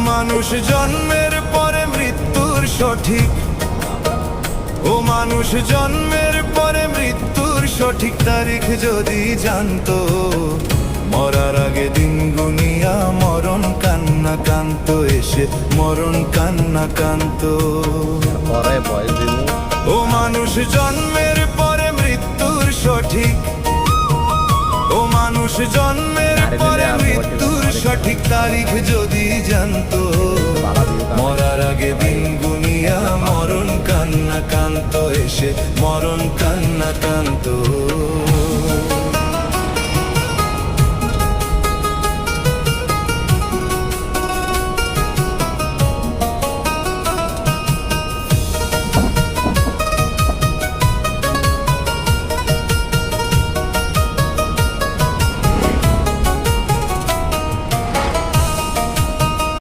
মানুষ জন্মের পরে মৃত্যুর সঠিক, ও মানুষ জন্মের পরে মৃত্যুর সঠিক তারিখ যদি জানতো, মরার আগে দিন গুনিয়া মরণ কান্না কান্ত এসে মরণ কান্না কান্ত। ও মানুষ জন্মের পরে মৃত্যুর সঠিক, ও মানুষ জন্মের পরে মৃত্যুর সঠিক তারিখ যদি জানতো, মরার আগে দিন গুনিয়া মরণ কান্না কান্ত এসে মরণ কান্না কান্ত।